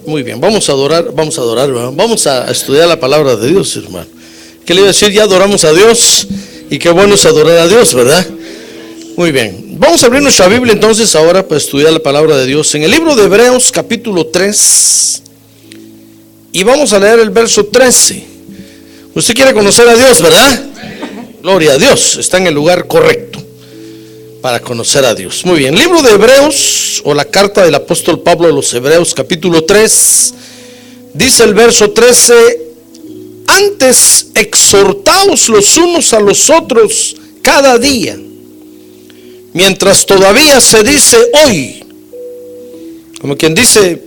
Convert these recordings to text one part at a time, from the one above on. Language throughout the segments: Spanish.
Muy bien, vamos a adorar, hermano. Vamos a estudiar la palabra de Dios, hermano. ¿Qué le iba a decir? Ya adoramos a Dios y qué bueno es adorar a Dios, ¿verdad? Muy bien, vamos a abrir nuestra Biblia entonces ahora para estudiar la palabra de Dios en el libro de Hebreos capítulo 3 y vamos a leer el verso 13. Usted quiere conocer a Dios, ¿verdad? Gloria a Dios, está en el lugar correcto para conocer a Dios. Muy bien, libro de Hebreos o la carta del apóstol Pablo a los Hebreos capítulo 3, dice el verso 13: antes exhortaos los unos a los otros cada día, mientras todavía se dice hoy, como quien dice,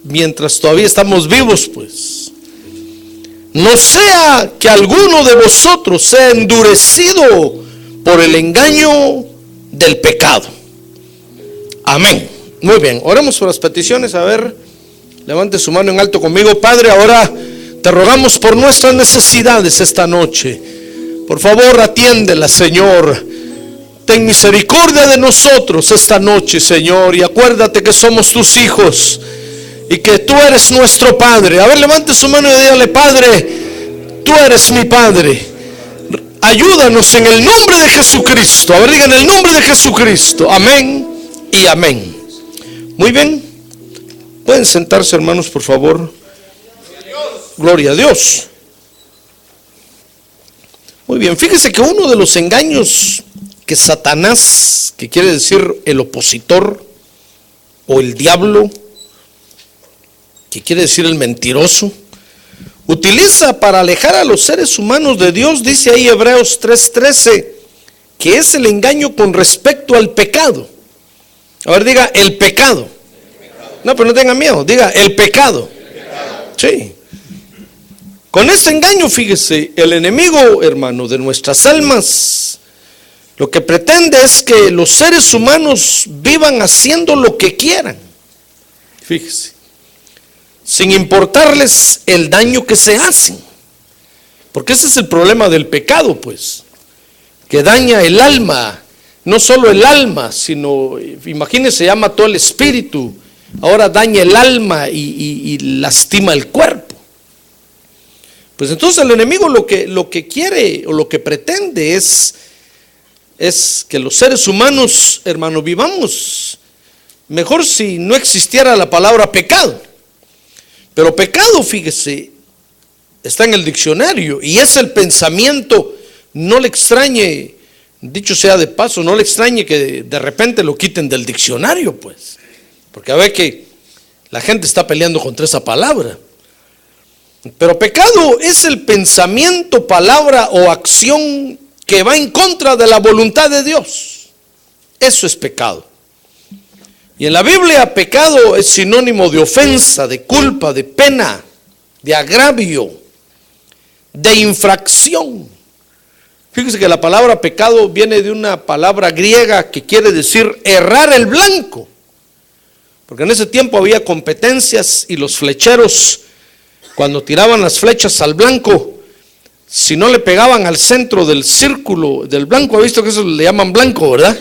mientras todavía estamos vivos, pues, no sea que alguno de vosotros sea endurecido por el engaño del pecado. Amén. Muy bien, oremos por las peticiones. A ver, levante su mano en alto conmigo. Padre, ahora te rogamos por nuestras necesidades esta noche. Por favor, atiéndelas, Señor. Ten misericordia de nosotros esta noche, Señor, y acuérdate que somos tus hijos y que tú eres nuestro Padre. A ver, levante su mano y dígale: Padre, tú eres mi Padre. Ayúdanos en el nombre de Jesucristo. A ver, digan: en el nombre de Jesucristo. Amén y amén. Muy bien, pueden sentarse, hermanos, por favor. Gloria a Dios. Muy bien, fíjese que uno de los engaños que Satanás, que quiere decir el opositor o el diablo, que quiere decir el mentiroso, utiliza para alejar a los seres humanos de Dios, dice ahí Hebreos 3:13, que es el engaño con respecto al pecado. A ver, diga: el pecado. No, pero no tenga miedo, diga: el pecado. Sí. Con este engaño, fíjese, el enemigo, hermano, de nuestras almas, lo que pretende es que los seres humanos vivan haciendo lo que quieran. Fíjese, sin importarles el daño que se hacen. Porque ese es el problema del pecado, pues, que daña el alma. No solo el alma, sino, imagínense, llama todo el espíritu. Ahora daña el alma y lastima el cuerpo. Pues entonces el enemigo lo que quiere o lo que pretende es que los seres humanos, hermano, vivamos mejor si no existiera la palabra pecado. Pero pecado, fíjese, está en el diccionario y es el pensamiento. No le extrañe, dicho sea de paso, no le extrañe que de repente lo quiten del diccionario, pues, porque a ver que la gente está peleando contra esa palabra. Pero pecado es el pensamiento, palabra o acción que va en contra de la voluntad de Dios. Eso es pecado. Y en la Biblia, pecado es sinónimo de ofensa, de culpa, de pena, de agravio, de infracción. Fíjese que la palabra pecado viene de una palabra griega que quiere decir errar el blanco. Porque en ese tiempo había competencias y los flecheros, cuando tiraban las flechas al blanco, si no le pegaban al centro del círculo del blanco, ha visto que eso le llaman blanco, ¿verdad?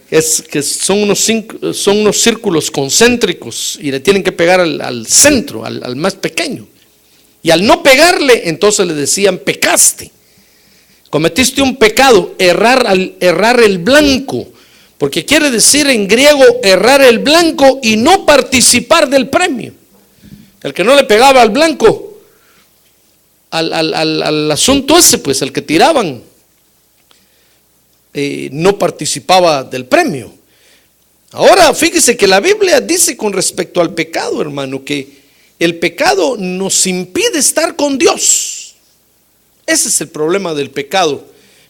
Es que son unos círculos concéntricos y le tienen que pegar al centro, al más pequeño. Y al no pegarle, entonces le decían: pecaste, cometiste un pecado, errar el blanco, porque quiere decir en griego errar el blanco y no participar del premio. El que no le pegaba al blanco, al asunto ese, pues, el que tiraban, no participaba del premio. Ahora fíjese que la Biblia dice con respecto al pecado, hermano, que el pecado nos impide estar con Dios. Ese es el problema del pecado.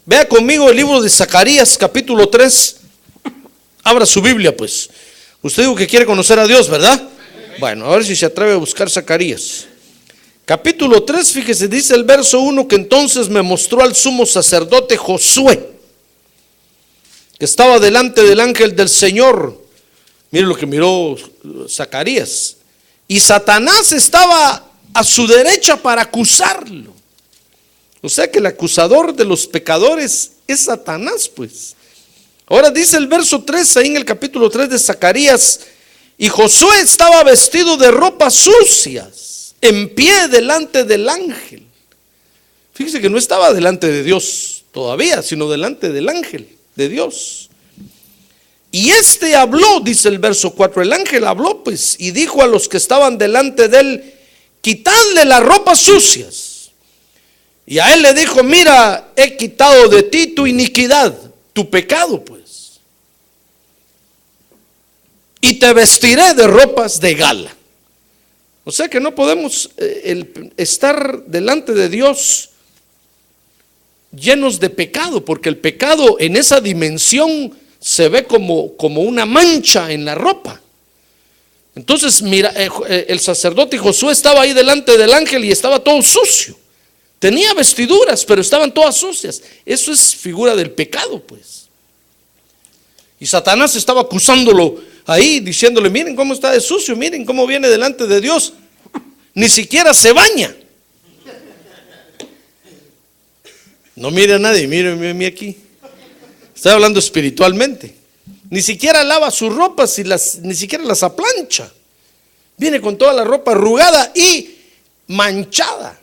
Vea conmigo el libro de Zacarías capítulo 3. Abra su Biblia, pues. Usted dijo que quiere conocer a Dios, ¿verdad? Bueno, a ver si se atreve a buscar Zacarías capítulo 3, fíjese, dice el verso 1 que entonces me mostró al sumo sacerdote Josué, que estaba delante del ángel del Señor. Mire lo que miró Zacarías. Y Satanás estaba a su derecha para acusarlo. O sea que el acusador de los pecadores es Satanás, pues. Ahora dice el verso 3 ahí en el capítulo 3 de Zacarías: Y Josué estaba vestido de ropas sucias, en pie delante del ángel. Fíjese que no estaba delante de Dios todavía, sino delante del ángel de Dios. Y este habló, dice el verso 4, el ángel habló pues y dijo a los que estaban delante de él: quitadle las ropas sucias. Y a él le dijo: mira, he quitado de ti tu iniquidad, tu pecado pues, y te vestiré de ropas de gala. O sea que no podemos estar delante de Dios llenos de pecado, porque el pecado en esa dimensión se ve como una mancha en la ropa. Entonces mira, el sacerdote Josué estaba ahí delante del ángel y estaba todo sucio. Tenía vestiduras, pero estaban todas sucias. Eso es figura del pecado pues. Y Satanás estaba acusándolo ahí, diciéndole: miren cómo está de sucio, miren cómo viene delante de Dios, ni siquiera se baña. No mire a nadie, mire aquí. Estoy hablando espiritualmente. Ni siquiera lava sus ropas y ni siquiera las aplancha. Viene con toda la ropa arrugada y manchada.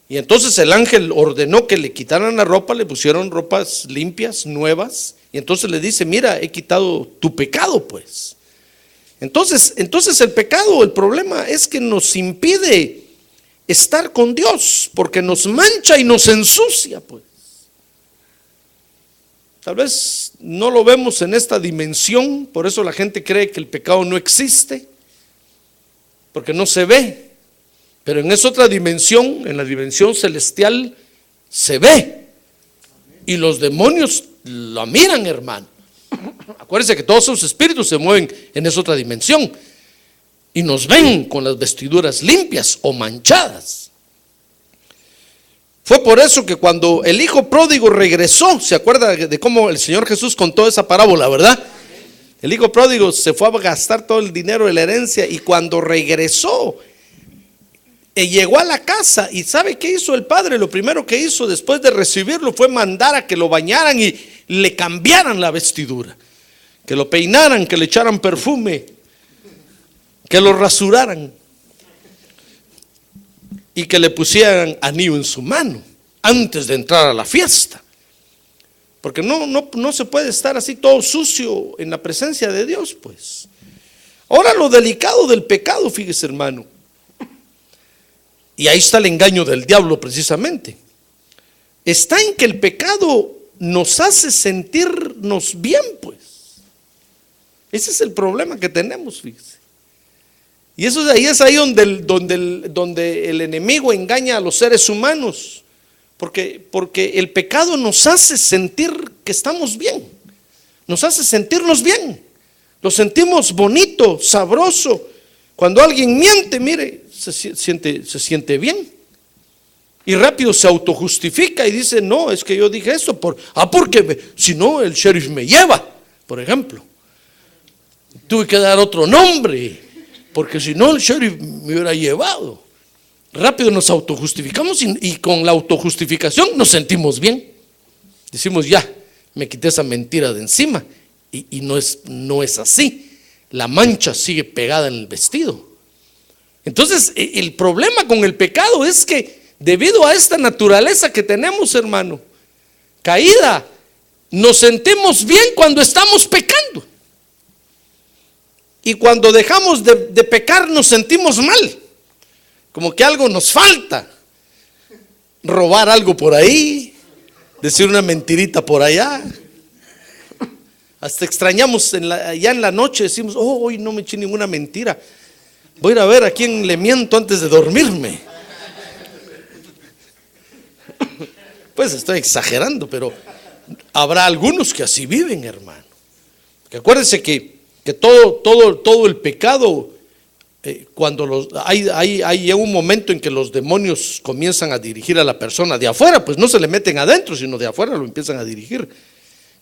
Y entonces el ángel ordenó que le quitaran la ropa, le pusieron ropas limpias, nuevas. Y entonces le dice: mira, he quitado tu pecado pues. Entonces el pecado, el problema es que nos impide estar con Dios, porque nos mancha y nos ensucia pues. Tal vez no lo vemos en esta dimensión, por eso la gente cree que el pecado no existe, porque no se ve. Pero en esa otra dimensión, en la dimensión celestial, se ve. Y los demonios la miran, hermano. Acuérdense que todos esos espíritus se mueven en esa otra dimensión y nos ven con las vestiduras limpias o manchadas. Fue por eso que cuando el hijo pródigo regresó, ¿se acuerda de cómo el Señor Jesús contó esa parábola, verdad? El hijo pródigo se fue a gastar todo el dinero de la herencia, y cuando regresó, llegó a la casa, y ¿sabe qué hizo el padre? Lo primero que hizo después de recibirlo fue mandar a que lo bañaran y le cambiaran la vestidura, que lo peinaran, que le echaran perfume, que lo rasuraran y que le pusieran anillo en su mano antes de entrar a la fiesta. Porque no se puede estar así todo sucio en la presencia de Dios pues. Ahora, lo delicado del pecado, fíjese, hermano, y ahí está el engaño del diablo precisamente, está en que el pecado nos hace sentirnos bien pues. Ese es el problema que tenemos, fíjese. Y eso ahí es ahí donde el enemigo engaña a los seres humanos, porque el pecado nos hace sentir que estamos bien, nos hace sentirnos bien, lo sentimos bonito, sabroso. Cuando alguien miente, mire, se siente bien, y rápido se autojustifica y dice: no, es que yo dije eso porque si no el sheriff me lleva, por ejemplo, tuve que dar otro nombre, porque si no el sheriff me hubiera llevado. Rápido nos autojustificamos y con la autojustificación nos sentimos bien. Decimos: ya, me quité esa mentira de encima. Y no es así. La mancha sigue pegada en el vestido. Entonces el problema con el pecado es que, debido a esta naturaleza que tenemos, hermano, caída, nos sentimos bien cuando estamos pecando. Y cuando dejamos de pecar nos sentimos mal, como que algo nos falta. Robar algo por ahí, decir una mentirita por allá. Hasta extrañamos ya en la noche, decimos: oh, hoy no me eché ninguna mentira, voy a ir a ver a quién le miento antes de dormirme. Pues estoy exagerando, pero habrá algunos que así viven, hermano. Que acuérdense que todo el pecado, cuando hay un momento en que los demonios comienzan a dirigir a la persona de afuera, pues no se le meten adentro, sino de afuera lo empiezan a dirigir.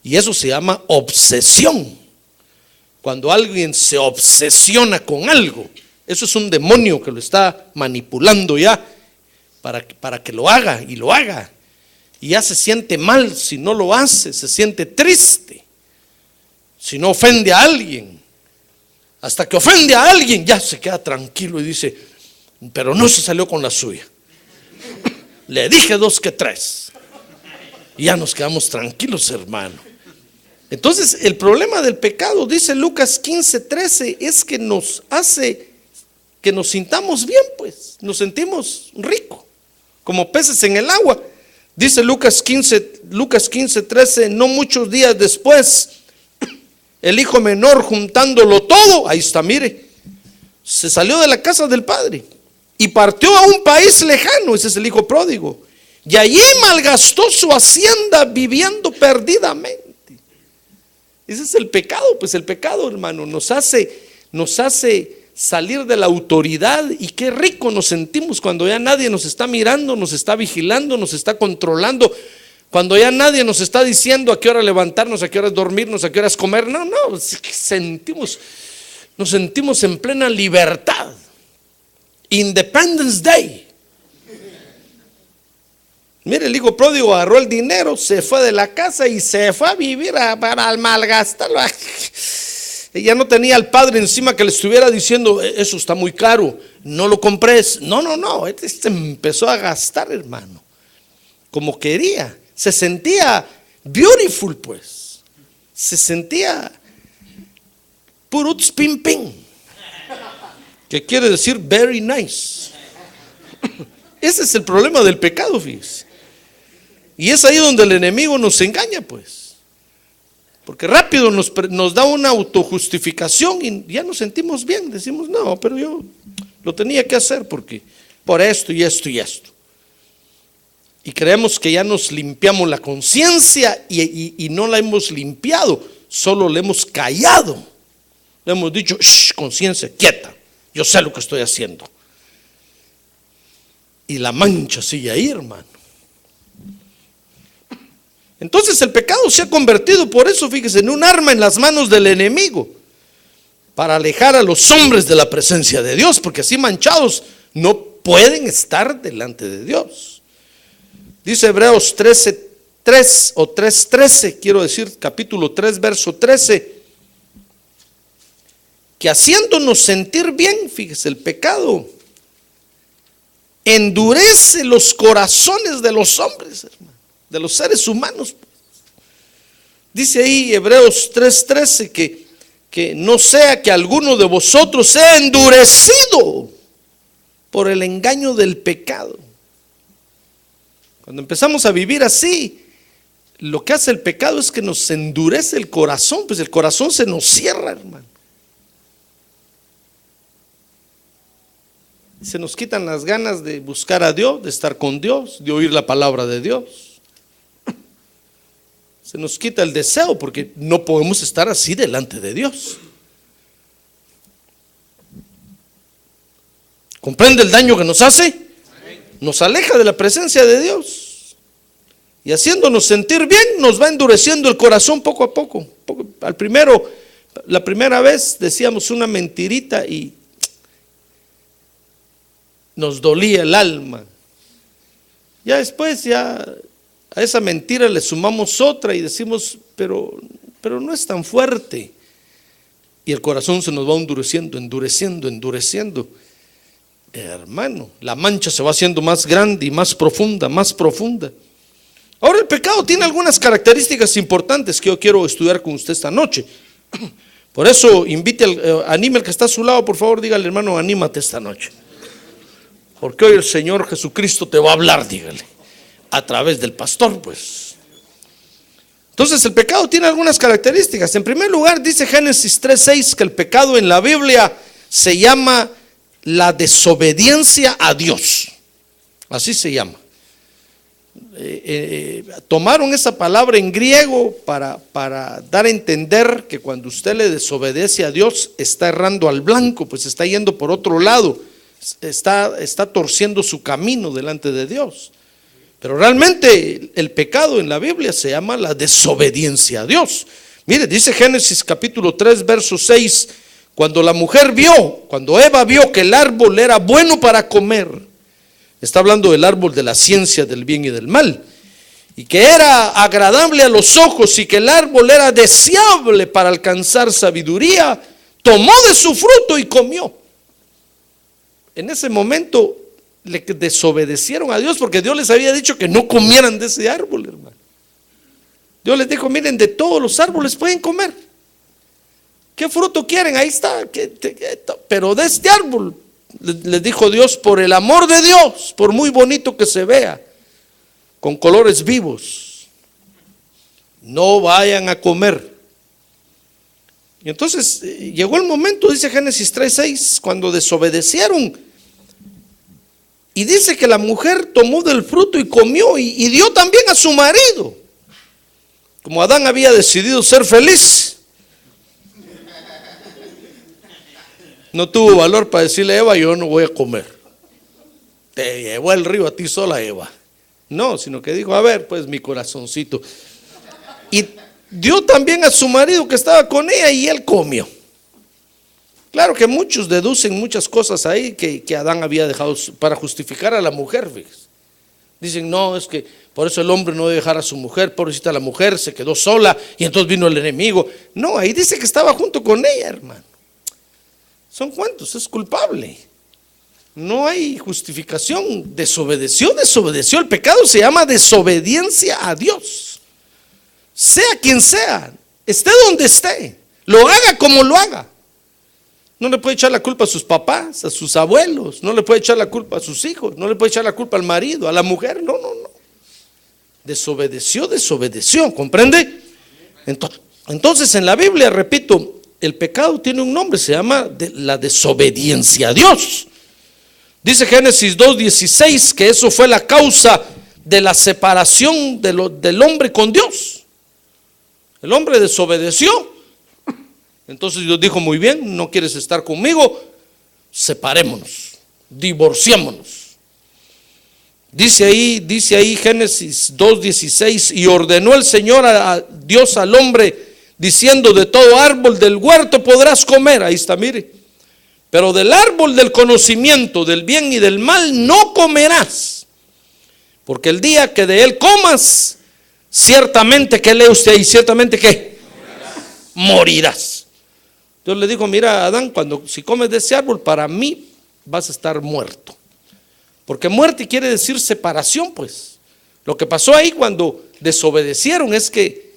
Y eso se llama obsesión. Cuando alguien se obsesiona con algo, eso es un demonio que lo está manipulando ya para que lo haga y lo haga. Y ya se siente mal si no lo hace, se siente triste si no ofende a alguien. Hasta que ofende a alguien, ya se queda tranquilo y dice, pero no se salió con la suya. Le dije 2 que 3. Y ya nos quedamos tranquilos, hermano. Entonces, el problema del pecado, dice Lucas 15:13, es que nos hace que nos sintamos bien, pues. Nos sentimos ricos, como peces en el agua. Dice Lucas 15:13, no muchos días después, el hijo menor, juntándolo todo, ahí está, mire, se salió de la casa del padre y partió a un país lejano. Ese es el hijo pródigo, y allí malgastó su hacienda viviendo perdidamente. Ese es el pecado. Pues el pecado, hermano, nos hace salir de la autoridad, y qué rico nos sentimos cuando ya nadie nos está mirando, nos está vigilando, nos está controlando, cuando ya nadie nos está diciendo a qué hora levantarnos, a qué hora dormirnos, a qué horas comer. No, nos sentimos en plena libertad. Independence Day. Mire, el hijo pródigo agarró el dinero, se fue de la casa y se fue a vivir para malgastarlo. Ya no tenía al padre encima que le estuviera diciendo, eso está muy caro, no lo compres. No, este empezó a gastar, hermano, como quería. Se sentía beautiful, pues. Se sentía puruts pim pim, que quiere decir very nice. Ese es el problema del pecado, fíjese. Y es ahí donde el enemigo nos engaña, pues. Porque rápido nos da una autojustificación y ya nos sentimos bien. Decimos, no, pero yo lo tenía que hacer porque por esto y esto y esto. Y creemos que ya nos limpiamos la conciencia y no la hemos limpiado, solo le hemos callado. Le hemos dicho, conciencia, quieta, yo sé lo que estoy haciendo. Y la mancha sigue ahí, hermano. Entonces el pecado se ha convertido, por eso fíjese, en un arma en las manos del enemigo, para alejar a los hombres de la presencia de Dios, porque así manchados no pueden estar delante de Dios. Dice Hebreos 13:3 o 3:13, quiero decir capítulo 3 verso 13, que haciéndonos sentir bien, fíjese, el pecado endurece los corazones de los hombres, hermano, de los seres humanos. Dice ahí Hebreos 3:13 que no sea que alguno de vosotros sea endurecido por el engaño del pecado. Cuando empezamos a vivir así, lo que hace el pecado es que nos endurece el corazón, pues el corazón se nos cierra, hermano. Se nos quitan las ganas de buscar a Dios, de estar con Dios, de oír la palabra de Dios. Se nos quita el deseo porque no podemos estar así delante de Dios. ¿Comprende el daño que nos hace? Nos aleja de la presencia de Dios. Y haciéndonos sentir bien, nos va endureciendo el corazón poco a poco. La primera vez decíamos una mentirita y nos dolía el alma. Ya después, ya a esa mentira le sumamos otra y decimos, pero no es tan fuerte. Y el corazón se nos va endureciendo. Hermano, la mancha se va haciendo más grande y más profunda, más profunda. Ahora, el pecado tiene algunas características importantes que yo quiero estudiar con usted esta noche. Por eso anime al que está a su lado, por favor, dígale, hermano, anímate esta noche. Porque hoy el Señor Jesucristo te va a hablar, dígale, a través del pastor, pues. Entonces el pecado tiene algunas características. En primer lugar, dice Génesis 3:6 que el pecado en la Biblia se llama la desobediencia a Dios. Así se llama. Tomaron esa palabra en griego para dar a entender que cuando usted le desobedece a Dios, está errando al blanco, pues está yendo por otro lado. Está torciendo su camino delante de Dios. Pero realmente el pecado en la Biblia se llama la desobediencia a Dios. Mire, dice Génesis capítulo 3 verso 6, cuando Eva vio que el árbol era bueno para comer, está hablando del árbol de la ciencia del bien y del mal, y que era agradable a los ojos y que el árbol era deseable para alcanzar sabiduría, tomó de su fruto y comió. En ese momento le desobedecieron a Dios, porque Dios les había dicho que no comieran de ese árbol, hermano. Dios les dijo: miren, de todos los árboles pueden comer. ¿Qué fruto quieren? Ahí está. Pero de este árbol, les dijo Dios, por el amor de Dios, por muy bonito que se vea, con colores vivos, no vayan a comer. Y entonces llegó el momento, dice Génesis 3:6, cuando desobedecieron. Y dice que la mujer tomó del fruto y comió, y dio también a su marido. Como Adán había decidido ser feliz, no tuvo valor para decirle: Eva, yo no voy a comer. Te llevó el río a ti sola, Eva. No, sino que dijo: a ver, pues mi corazoncito. Y dio también a su marido que estaba con ella, y él comió. Claro que muchos deducen muchas cosas ahí que Adán había dejado para justificar a la mujer, fíjese. Dicen: no, es que por eso el hombre no debe dejar a su mujer, pobrecita la mujer, se quedó sola y entonces vino el enemigo. No, ahí dice que estaba junto con ella, hermano. ¿Son cuántos? Es culpable. No hay justificación. Desobedeció. El pecado se llama desobediencia a Dios. Sea quien sea, esté donde esté, lo haga como lo haga. No le puede echar la culpa a sus papás, a sus abuelos, no le puede echar la culpa a sus hijos, no le puede echar la culpa al marido, a la mujer, no. Desobedeció, ¿comprende? Entonces en la Biblia, repito, el pecado tiene un nombre, se llama la desobediencia a Dios. Dice Génesis 2:16 que eso fue la causa de la separación del hombre con Dios. El hombre desobedeció. Entonces Dios dijo: muy bien, no quieres estar conmigo, separémonos, divorciémonos. Dice ahí Génesis 2:16: y ordenó el Señor a Dios al hombre, diciendo: de todo árbol del huerto podrás comer. Ahí está, mire. Pero del árbol del conocimiento del bien y del mal no comerás, porque el día que de él comas, ciertamente, ¿qué lee usted ahí? Ciertamente, ¿qué? Morirás. Dios le dijo: mira, Adán, si comes de ese árbol, para mí vas a estar muerto. Porque muerte quiere decir separación, pues. Lo que pasó ahí cuando desobedecieron es que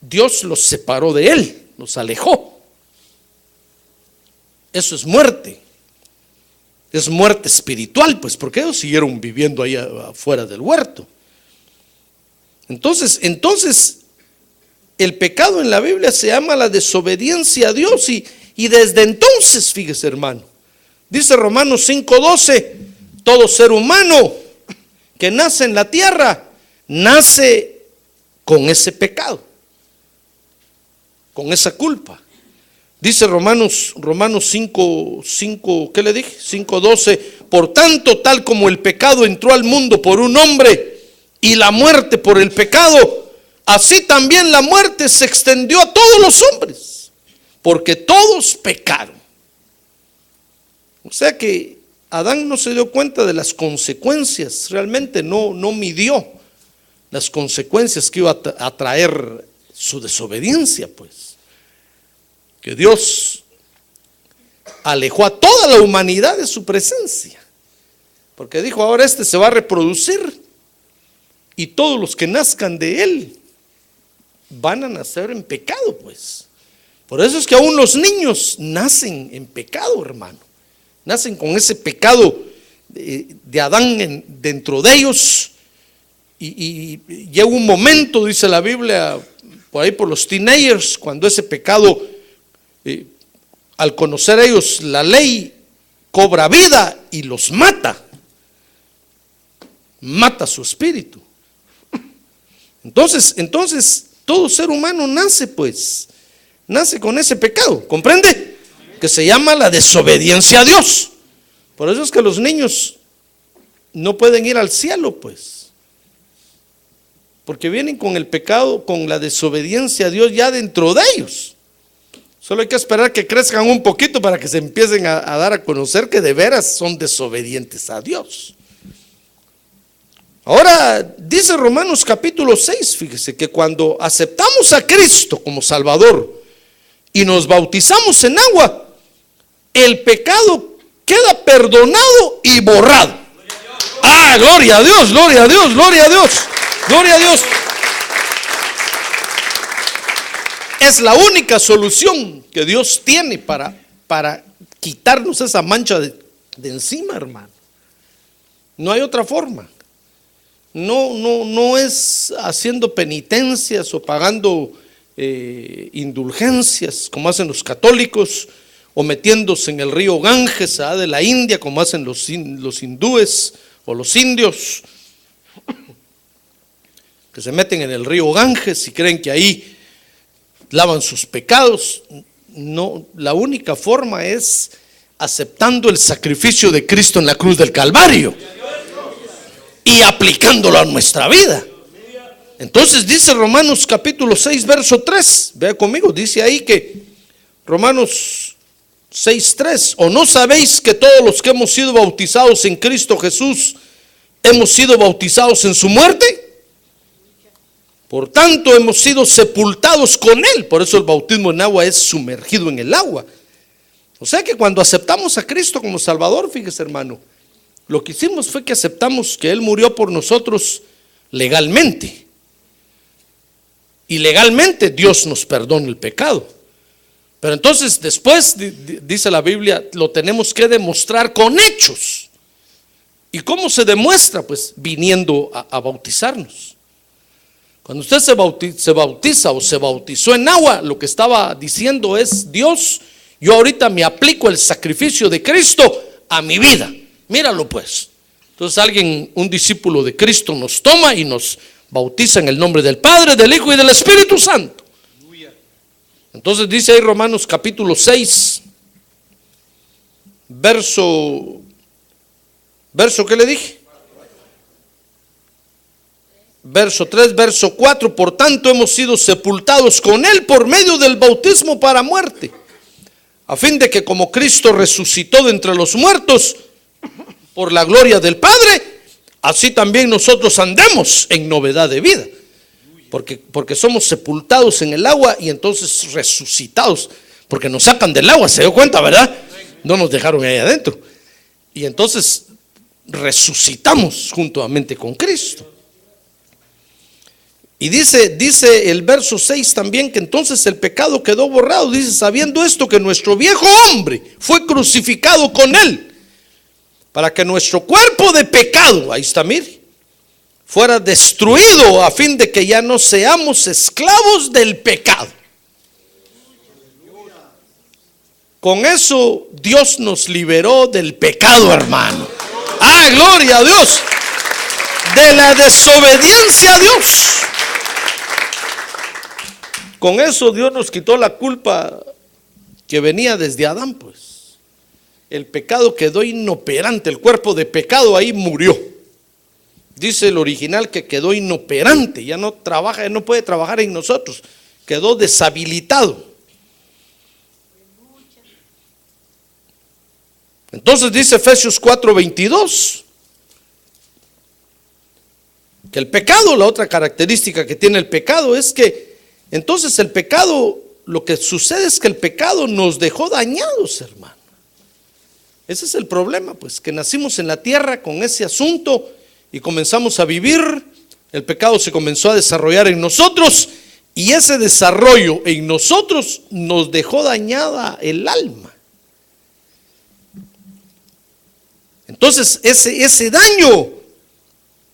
Dios los separó de él, los alejó. Eso es muerte. Es muerte espiritual, pues, porque ellos siguieron viviendo ahí afuera del huerto. Entonces, el pecado en la Biblia se llama la desobediencia a Dios, y desde entonces, fíjese, hermano, dice Romanos 5:12, todo ser humano que nace en la tierra nace con ese pecado, con esa culpa. Dice Romanos 5, ¿qué le dije? 5:12, por tanto, tal como el pecado entró al mundo por un hombre y la muerte por el pecado, así también la muerte se extendió a todos los hombres, porque todos pecaron. O sea que Adán no se dio cuenta de las consecuencias, realmente no midió las consecuencias que iba a traer su desobediencia, pues. Que Dios alejó a toda la humanidad de su presencia, porque dijo: ahora se va a reproducir, y todos los que nazcan de él van a nacer en pecado, pues. Por eso es que aún los niños nacen en pecado, hermano. Nacen con ese pecado de Adán dentro de ellos, y llega un momento, dice la Biblia, por ahí por los teenagers, cuando ese pecado, al conocer ellos la ley, cobra vida y los mata su espíritu. Entonces todo ser humano nace con ese pecado, ¿comprende? Que se llama la desobediencia a Dios. Por eso es que los niños no pueden ir al cielo, pues, porque vienen con el pecado, con la desobediencia a Dios ya dentro de ellos. Solo hay que esperar que crezcan un poquito para que se empiecen a dar a conocer que de veras son desobedientes a Dios. Ahora dice Romanos capítulo 6, fíjese que cuando aceptamos a Cristo como Salvador y nos bautizamos en agua, el pecado queda perdonado y borrado. Ah, gloria a Dios, gloria a Dios, gloria a Dios, gloria a Dios. Es la única solución que Dios tiene para quitarnos esa mancha de encima, hermano. No hay otra forma. No es haciendo penitencias o pagando indulgencias como hacen los católicos, o metiéndose en el río Ganges de la India como hacen los hindúes o los indios, que se meten en el río Ganges y creen que ahí lavan sus pecados. No, la única forma es aceptando el sacrificio de Cristo en la cruz del Calvario y aplicándolo a nuestra vida. Entonces dice Romanos capítulo 6 verso 3, vea conmigo, dice ahí que Romanos 6:3, ¿o no sabéis que todos los que hemos sido bautizados en Cristo Jesús hemos sido bautizados en su muerte? Por tanto hemos sido sepultados con Él. Por eso el bautismo en agua es sumergido en el agua. O sea que cuando aceptamos a Cristo como Salvador, fíjese hermano, lo que hicimos fue que aceptamos que Él murió por nosotros legalmente. Y legalmente Dios nos perdona el pecado. Pero entonces después, dice la Biblia, lo tenemos que demostrar con hechos. ¿Y cómo se demuestra? Pues viniendo a bautizarnos. Cuando usted se bautiza o se bautizó en agua, lo que estaba diciendo es: Dios, yo ahorita me aplico el sacrificio de Cristo a mi vida. Míralo pues. Entonces un discípulo de Cristo nos toma y nos bautiza en el nombre del Padre, del Hijo y del Espíritu Santo. Entonces dice ahí Romanos capítulo 6, verso ¿qué le dije? Verso 3, verso 4, por tanto hemos sido sepultados con Él por medio del bautismo para muerte, a fin de que como Cristo resucitó de entre los muertos por la gloria del Padre, así también nosotros andemos en novedad de vida. Porque somos sepultados en el agua y entonces resucitados, porque nos sacan del agua, se dio cuenta, ¿verdad? No nos dejaron ahí adentro. Y entonces resucitamos juntamente con Cristo. Y dice el verso 6 también que entonces el pecado quedó borrado. Dice: sabiendo esto, que nuestro viejo hombre fue crucificado con Él, para que nuestro cuerpo de pecado, ahí está, mire, fuera destruido, a fin de que ya no seamos esclavos del pecado. Con eso Dios nos liberó del pecado, hermano. Ah, gloria a Dios. De la desobediencia a Dios. Con eso Dios nos quitó la culpa que venía desde Adán, pues. El pecado quedó inoperante, el cuerpo de pecado ahí murió. Dice el original que quedó inoperante, ya no trabaja, ya no puede trabajar en nosotros, quedó deshabilitado. Entonces dice Efesios 4:22 que el pecado, la otra característica que tiene el pecado es que entonces el pecado, lo que sucede es que el pecado nos dejó dañados, hermano. Ese es el problema, pues, que nacimos en la tierra con ese asunto y comenzamos a vivir, el pecado se comenzó a desarrollar en nosotros y ese desarrollo en nosotros nos dejó dañada el alma. Entonces ese daño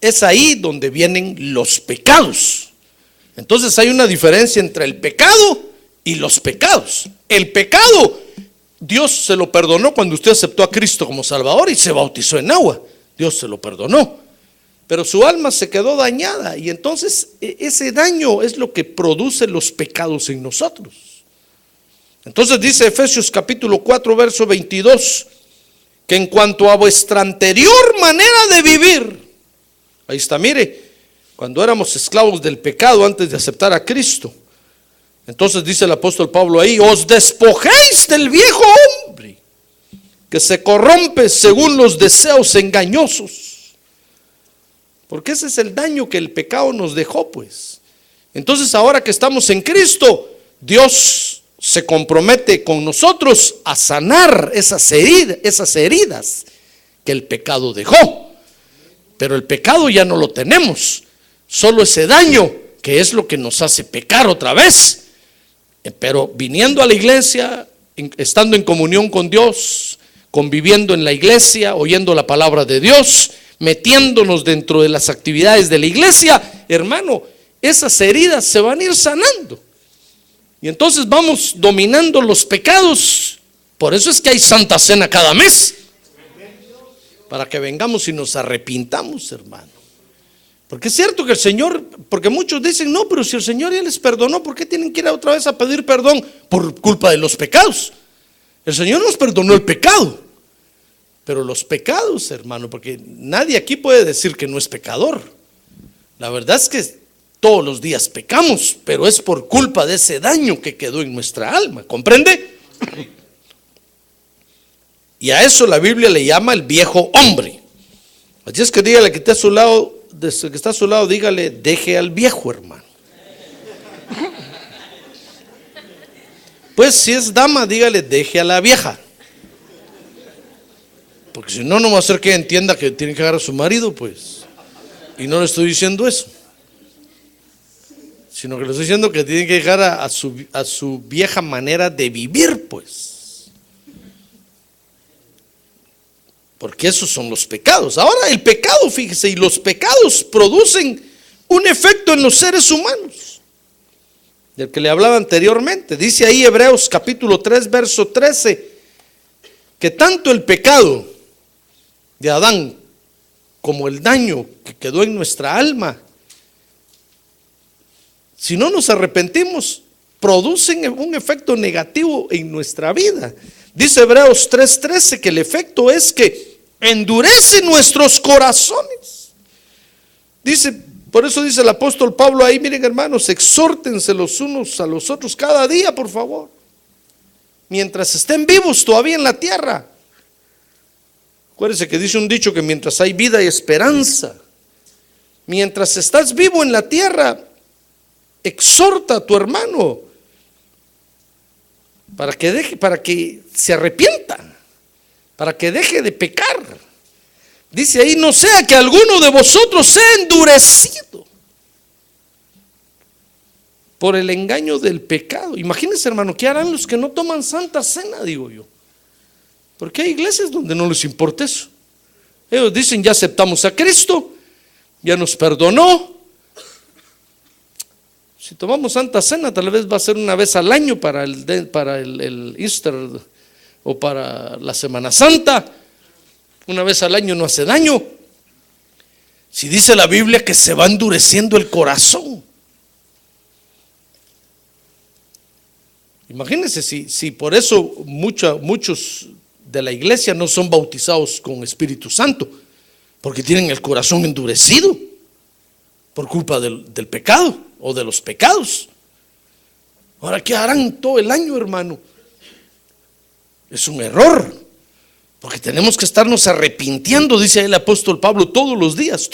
es ahí donde vienen los pecados. Entonces hay una diferencia entre el pecado y los pecados. El pecado, Dios se lo perdonó cuando usted aceptó a Cristo como Salvador y se bautizó en agua. Dios se lo perdonó. Pero su alma se quedó dañada y entonces ese daño es lo que produce los pecados en nosotros. Entonces dice Efesios capítulo 4 verso 22 que en cuanto a vuestra anterior manera de vivir, ahí está, mire, cuando éramos esclavos del pecado antes de aceptar a Cristo, entonces dice el apóstol Pablo ahí: os despojéis del viejo hombre que se corrompe según los deseos engañosos. Porque ese es el daño que el pecado nos dejó, pues. Entonces ahora que estamos en Cristo, Dios se compromete con nosotros a sanar esas heridas que el pecado dejó. Pero el pecado ya no lo tenemos, solo ese daño que es lo que nos hace pecar otra vez. Pero viniendo a la iglesia, estando en comunión con Dios, conviviendo en la iglesia, oyendo la palabra de Dios, metiéndonos dentro de las actividades de la iglesia, hermano, esas heridas se van a ir sanando. Y entonces vamos dominando los pecados. Por eso es que hay Santa Cena cada mes, para que vengamos y nos arrepintamos, hermano. Porque es cierto que el Señor, porque muchos dicen, no, pero si el Señor ya les perdonó, ¿por qué tienen que ir otra vez a pedir perdón? Por culpa de los pecados. El Señor nos perdonó el pecado, pero los pecados, hermano, porque nadie aquí puede decir que no es pecador. La verdad es que todos los días pecamos, pero es por culpa de ese daño que quedó en nuestra alma, ¿comprende? Y a eso la Biblia le llama el viejo hombre. Así es que dígale que está a su lado, desde que está a su lado, dígale, deje al viejo, hermano. Pues si es dama, dígale, deje a la vieja. Porque si no, no va a hacer que entienda que tiene que agarrar a su marido, pues. Y no le estoy diciendo eso, sino que le estoy diciendo que tiene que dejar a su vieja manera de vivir, pues. Porque esos son los pecados. Ahora el pecado, fíjese, y los pecados producen un efecto en los seres humanos, del que le hablaba anteriormente. Dice ahí Hebreos capítulo 3, verso 13, que tanto el pecado de Adán como el daño que quedó en nuestra alma, si no nos arrepentimos, producen un efecto negativo en nuestra vida. Dice Hebreos 3:13 que el efecto es que endurece nuestros corazones. Dice, por eso dice el apóstol Pablo ahí, miren hermanos, exhórtense los unos a los otros cada día, por favor, mientras estén vivos todavía en la tierra. Acuérdense que dice un dicho que mientras hay vida hay esperanza. Mientras estás vivo en la tierra, exhorta a tu hermano para que se arrepienta, para que deje de pecar. Dice ahí, no sea que alguno de vosotros sea endurecido por el engaño del pecado. Imagínense, hermano, ¿qué harán los que no toman Santa Cena? Digo yo, porque hay iglesias donde no les importa eso. Ellos dicen, ya aceptamos a Cristo, ya nos perdonó. Si tomamos Santa Cena, tal vez va a ser una vez al año para el Easter o para la Semana Santa. Una vez al año no hace daño. Si dice la Biblia que se va endureciendo el corazón. Imagínense si por eso muchos de la iglesia no son bautizados con Espíritu Santo, porque tienen el corazón endurecido por culpa del pecado o de los pecados. Ahora, ¿qué harán todo el año, hermano? Es un error, porque tenemos que estarnos arrepintiendo, dice el apóstol Pablo, todos los días,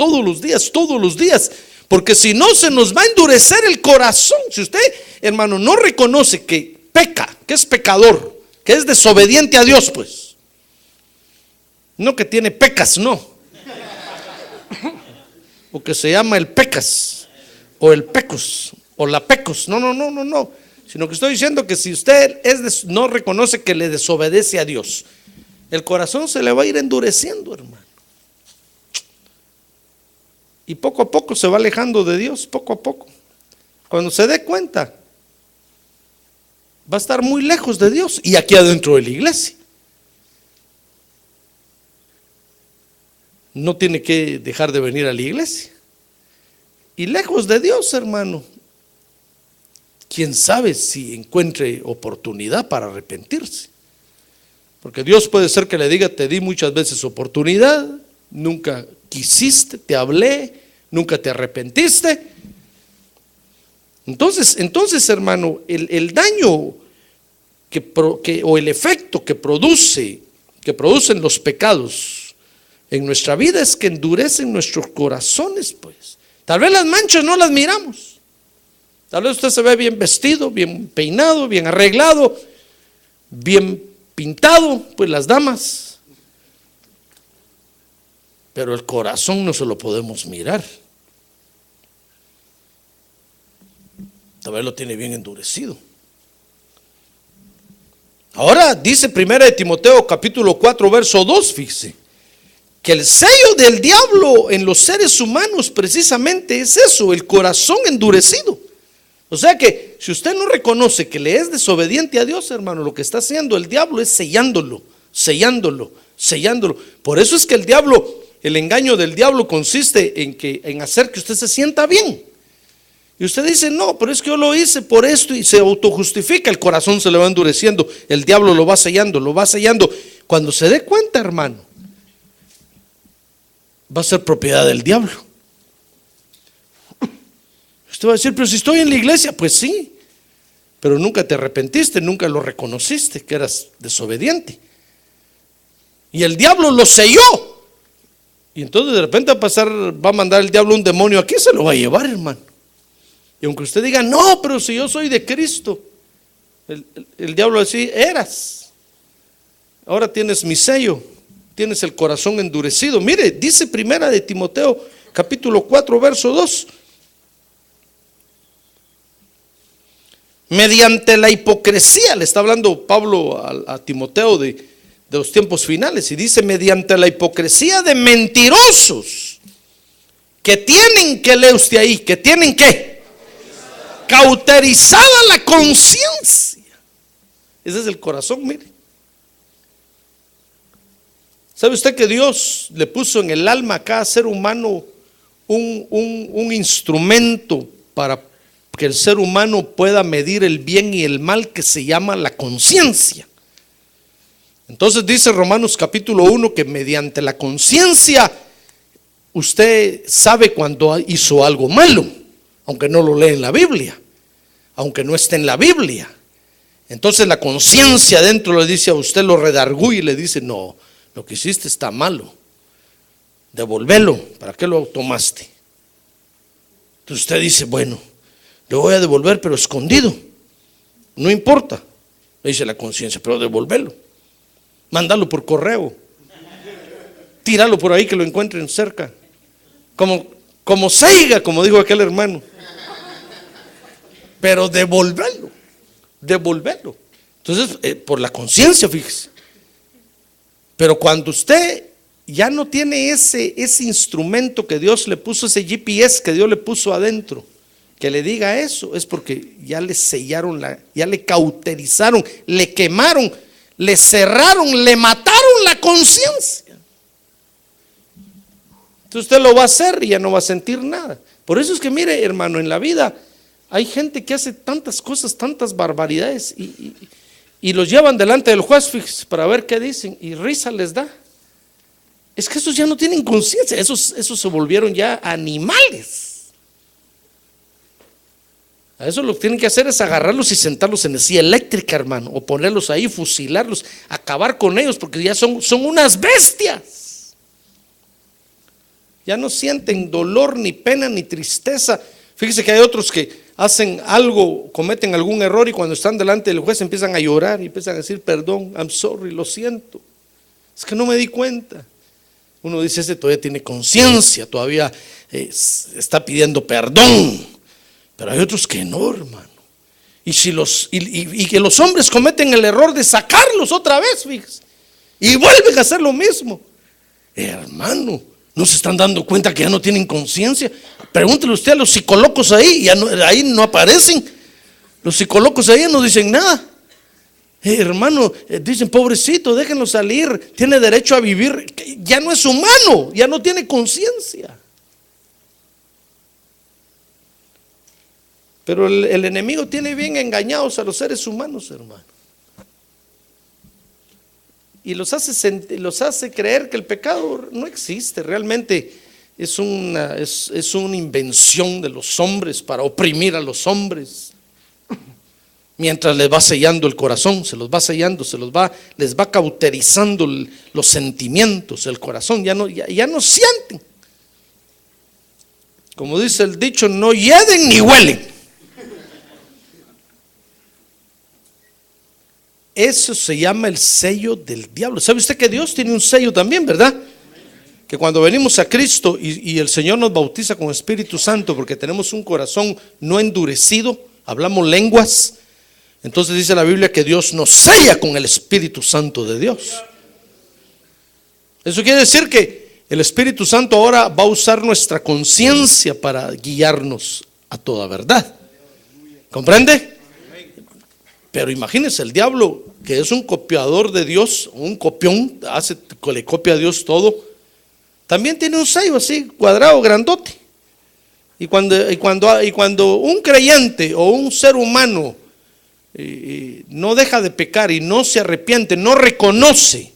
porque si no se nos va a endurecer el corazón. Si usted, hermano, no reconoce que peca, que es pecador, que es desobediente a Dios, pues, no que tiene pecas, no, o que se llama el pecas, o el pecus, o la pecus, no, sino que estoy diciendo que si usted no reconoce que le desobedece a Dios, el corazón se le va a ir endureciendo, hermano, y poco a poco se va alejando de Dios, poco a poco. Cuando se dé cuenta, va a estar muy lejos de Dios y aquí adentro de la iglesia. No tiene que dejar de venir a la iglesia. Y lejos de Dios, hermano, quién sabe si encuentre oportunidad para arrepentirse. Porque Dios puede ser que le diga, te di muchas veces oportunidad, nunca quisiste, te hablé, nunca te arrepentiste. Entonces, hermano, el daño o el efecto que producen los pecados en nuestra vida es que endurecen nuestros corazones, pues. Tal vez las manchas no las miramos, Tal vez usted se ve bien vestido, bien peinado, bien arreglado, bien pintado, pues las damas. Pero el corazón no se lo podemos mirar. Tal vez lo tiene bien endurecido. Ahora dice 1 Timoteo capítulo 4 verso 2, fíjese, que el sello del diablo en los seres humanos precisamente es eso, el corazón endurecido. O sea que si usted no reconoce que le es desobediente a Dios, hermano, lo que está haciendo el diablo es sellándolo, sellándolo, sellándolo. Por eso es que el diablo, el engaño del diablo consiste en hacer que usted se sienta bien. Y usted dice, no, pero es que yo lo hice por esto, y se autojustifica, el corazón se le va endureciendo, el diablo lo va sellando, lo va sellando. Cuando se dé cuenta, hermano, va a ser propiedad del diablo. Usted va a decir, pero si estoy en la iglesia, pues sí, pero nunca te arrepentiste, nunca lo reconociste, que eras desobediente. Y el diablo lo selló. Y entonces de repente va a mandar el diablo un demonio aquí, se lo va a llevar, hermano. Y aunque usted diga, no, pero si yo soy de Cristo, el diablo va a decir, eras. Ahora tienes mi sello, tienes el corazón endurecido. Mire, dice 1 Timoteo capítulo 4 verso 2. Mediante la hipocresía, le está hablando Pablo a Timoteo de los tiempos finales, y dice, mediante la hipocresía de mentirosos, que tienen, que lee usted ahí, que tienen que cauterizada la conciencia. Ese es el corazón, mire. ¿Sabe usted que Dios le puso en el alma a cada ser humano un instrumento para que el ser humano pueda medir el bien y el mal, que se llama la conciencia? Entonces dice Romanos capítulo 1 que mediante la conciencia usted sabe cuando hizo algo malo, aunque no lo lee en la Biblia, aunque no esté en la Biblia. Entonces la conciencia dentro le dice a usted, lo redarguye y le dice, no, lo que hiciste está malo, devolvelo, ¿para qué lo tomaste? Entonces usted dice, bueno, lo voy a devolver, pero escondido, no importa, le dice la conciencia, pero devolvelo, mándalo por correo, tíralo por ahí que lo encuentren cerca, como Seiga, como dijo aquel hermano, pero devolverlo. Entonces, por la conciencia, fíjese. Pero cuando usted ya no tiene ese instrumento que Dios le puso, ese GPS que Dios le puso adentro, que le diga eso, es porque ya le sellaron, ya le cauterizaron, le quemaron, le cerraron, le mataron la conciencia. Entonces usted lo va a hacer y ya no va a sentir nada. Por eso es que mire, hermano, en la vida hay gente que hace tantas cosas, tantas barbaridades, y los llevan delante del juez, fíjese, para ver qué dicen, y risa les da. Es que esos ya no tienen conciencia, esos se volvieron ya animales. A eso lo que tienen que hacer es agarrarlos y sentarlos en la silla eléctrica, hermano, o ponerlos ahí, fusilarlos, acabar con ellos, porque ya son unas bestias. Ya no sienten dolor, ni pena, ni tristeza. Fíjese que hay otros que hacen algo, cometen algún error, y cuando están delante del juez empiezan a llorar y empiezan a decir, perdón, I'm sorry, lo siento, es que no me di cuenta. Uno dice, ese todavía tiene conciencia, todavía está pidiendo perdón. Pero hay otros que no, hermano. Y que los hombres cometen el error de sacarlos otra vez, fíjese, y vuelven a hacer lo mismo. Hermano, ¿no se están dando cuenta que ya no tienen conciencia? Pregúntele usted a los psicólogos ahí, ahí no aparecen. Los psicólogos ahí no dicen nada. Hermano, dicen, pobrecito, déjenlo salir, tiene derecho a vivir. Ya no es humano, ya no tiene conciencia. Pero el enemigo tiene bien engañados a los seres humanos, hermano. Y los hace creer que el pecado no existe. Realmente es una invención de los hombres para oprimir a los hombres. Mientras les va sellando el corazón, se los va sellando, les va cauterizando los sentimientos, el corazón, ya no sienten. Como dice el dicho, no hieden ni huelen. Eso se llama el sello del diablo. ¿Sabe usted que Dios tiene un sello también, verdad? Que cuando venimos a Cristo y el Señor nos bautiza con Espíritu Santo, porque tenemos un corazón no endurecido, hablamos lenguas, entonces dice la Biblia que Dios nos sella con el Espíritu Santo de Dios. Eso quiere decir que el Espíritu Santo ahora va a usar nuestra conciencia para guiarnos a toda verdad. ¿Comprende? Pero imagínense, el diablo, que es un copiador de Dios, un copión, le copia a Dios todo, también tiene un sello así, cuadrado, grandote. Y cuando un creyente o un ser humano no deja de pecar y no se arrepiente, no reconoce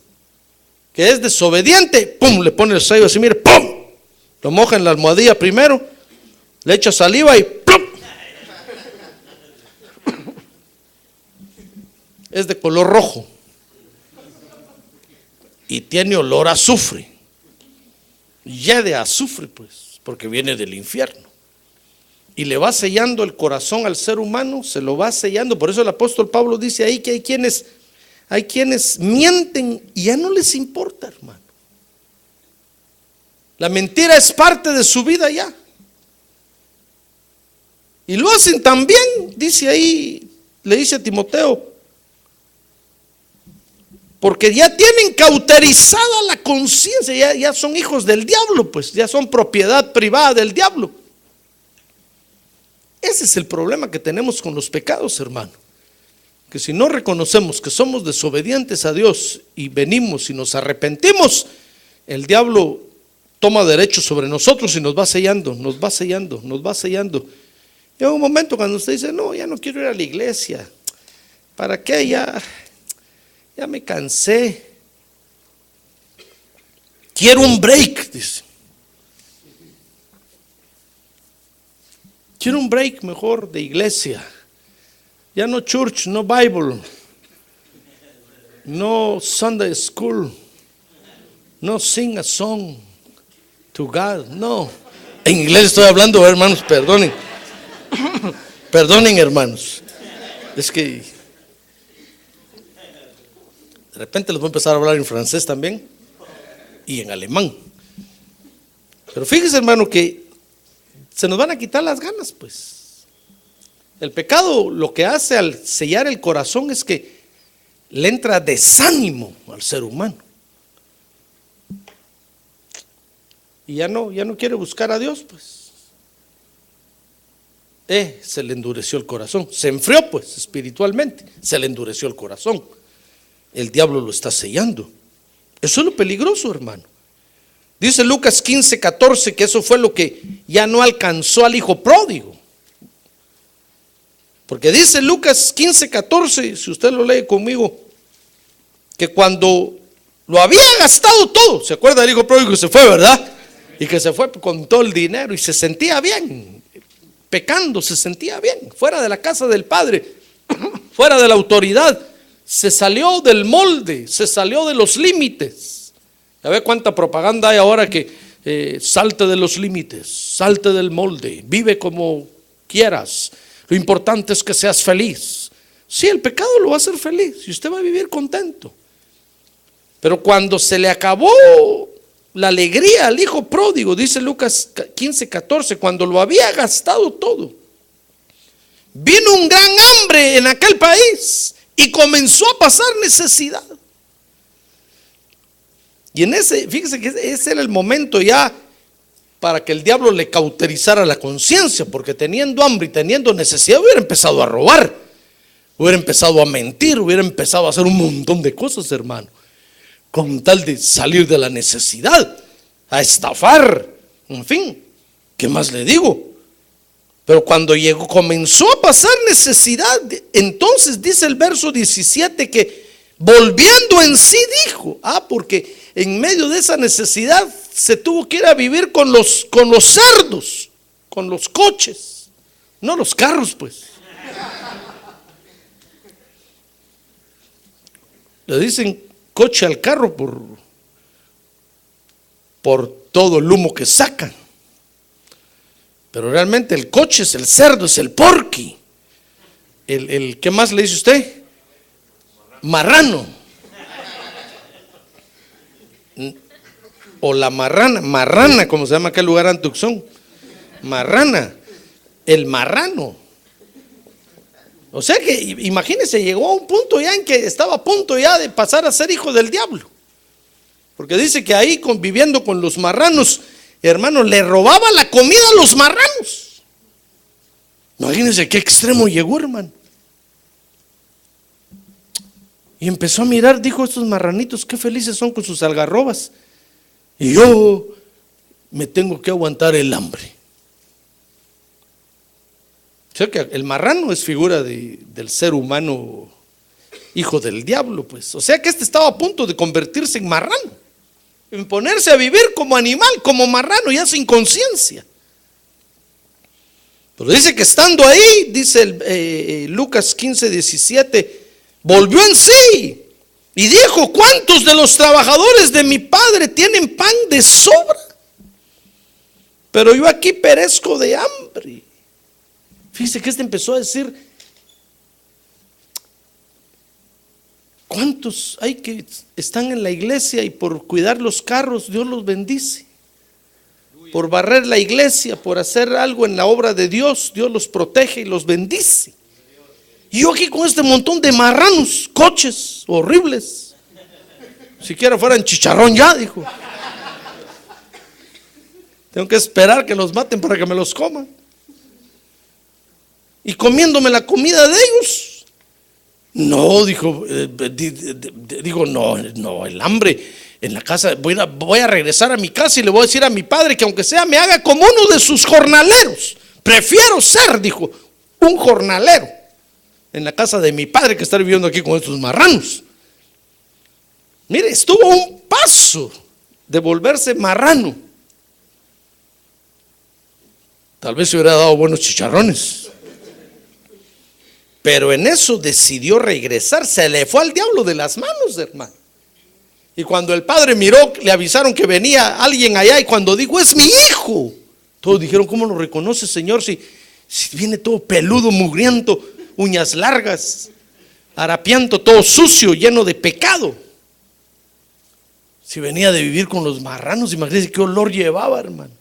que es desobediente, ¡pum!, le pone el sello así, mire, ¡pum!, lo moja en la almohadilla primero, le echa saliva y ¡plum! Es de color rojo y tiene olor a azufre, ya de azufre, pues, porque viene del infierno, y le va sellando el corazón al ser humano, se lo va sellando. Por eso el apóstol Pablo dice ahí que hay quienes mienten y ya no les importa, hermano. La mentira es parte de su vida ya, y lo hacen también. Dice ahí, le dice a Timoteo, porque ya tienen cauterizada la conciencia, ya son hijos del diablo, pues ya son propiedad privada del diablo. Ese es el problema que tenemos con los pecados, hermano, que si no reconocemos que somos desobedientes a Dios y venimos y nos arrepentimos, el diablo toma derecho sobre nosotros y nos va sellando, nos va sellando, nos va sellando. Llega un momento cuando usted dice, no, ya no quiero ir a la iglesia, ¿para qué? Ya me cansé, quiero un break, dice. Quiero un break mejor de iglesia. Ya no church, no Bible, no Sunday school, no sing a song to God, no. En inglés estoy hablando, hermanos, perdonen. Perdonen, hermanos. Es que de repente les voy a empezar a hablar en francés también y en alemán. Pero fíjese, hermano, que se nos van a quitar las ganas, pues. El pecado lo que hace al sellar el corazón es que le entra desánimo al ser humano. Y ya no quiere buscar a Dios, pues. Se le endureció el corazón. Se enfrió, pues, espiritualmente. Se le endureció el corazón. El diablo lo está sellando. Eso es lo peligroso, hermano. Dice Lucas 15:14 que eso fue lo que ya no alcanzó al hijo pródigo. Porque dice Lucas 15:14, si usted lo lee conmigo, que cuando lo había gastado todo, ¿se acuerda del hijo pródigo que se fue, verdad? Y que se fue con todo el dinero y se sentía bien, pecando, se sentía bien, fuera de la casa del padre, fuera de la autoridad, se salió del molde, se salió de los límites. ¿Ya ve cuánta propaganda hay ahora que salte de los límites, salte del molde, vive como quieras, lo importante es que seas feliz? Sí, el pecado lo va a hacer feliz y usted va a vivir contento. Pero cuando se le acabó la alegría al hijo pródigo, dice Lucas 15:14, cuando lo había gastado todo, vino un gran hambre en aquel país y comenzó a pasar necesidad. Y fíjese que ese era el momento ya para que el diablo le cauterizara la conciencia, porque teniendo hambre y teniendo necesidad hubiera empezado a robar, hubiera empezado a mentir, hubiera empezado a hacer un montón de cosas, hermano, con tal de salir de la necesidad, a estafar, en fin, ¿qué más le digo? Pero cuando comenzó a pasar necesidad, entonces dice el verso 17 que volviendo en sí dijo, porque en medio de esa necesidad se tuvo que ir a vivir con los cerdos, con los coches, no los carros, pues. Le dicen coche al carro por todo el humo que sacan. Pero realmente el coche es el cerdo, es el porqui. ¿Qué más le dice usted? marrano. O la marrana, como se llama aquel lugar en Tucson. Marrana, el marrano. O sea que imagínense, llegó a un punto ya en que estaba a punto ya de pasar a ser hijo del diablo. Porque dice que ahí conviviendo con los marranos, hermano, le robaba la comida a los marranos. Imagínense qué extremo llegó, hermano. Y empezó a mirar, dijo, estos marranitos qué felices son con sus algarrobas. Y yo me tengo que aguantar el hambre. O sea que el marrano es figura del ser humano, hijo del diablo, pues. O sea que este estaba a punto de convertirse en marrano, en ponerse a vivir como animal, como marrano, ya sin conciencia. Pero dice que estando ahí, dice Lucas 15:17, volvió en sí y dijo: ¿cuántos de los trabajadores de mi padre tienen pan de sobra? Pero yo aquí perezco de hambre. Fíjese que empezó a decir: ¿cuántos hay que están en la iglesia y por cuidar los carros Dios los bendice? Por barrer la iglesia, por hacer algo en la obra de Dios, Dios los protege y los bendice. Y yo aquí con este montón de marranos, coches horribles, siquiera fueran chicharrón ya, dijo. Tengo que esperar que los maten para que me los coman. Y comiéndome la comida de ellos. No, dijo, digo, no, el hambre en la casa, voy a regresar a mi casa y le voy a decir a mi padre que aunque sea me haga como uno de sus jornaleros. Prefiero ser, dijo, un jornalero en la casa de mi padre que estar viviendo aquí con estos marranos. Mire, estuvo a un paso de volverse marrano. Tal vez se hubiera dado buenos chicharrones, pero en eso decidió regresar. Se le fue al diablo de las manos, hermano. Y cuando el padre miró, le avisaron que venía alguien allá, y cuando dijo: es mi hijo, todos dijeron: ¿cómo lo reconoce, señor? Si viene todo peludo, mugriento, uñas largas, harapiento, todo sucio, lleno de pecado. Si venía de vivir con los marranos, imagínense qué olor llevaba, hermano.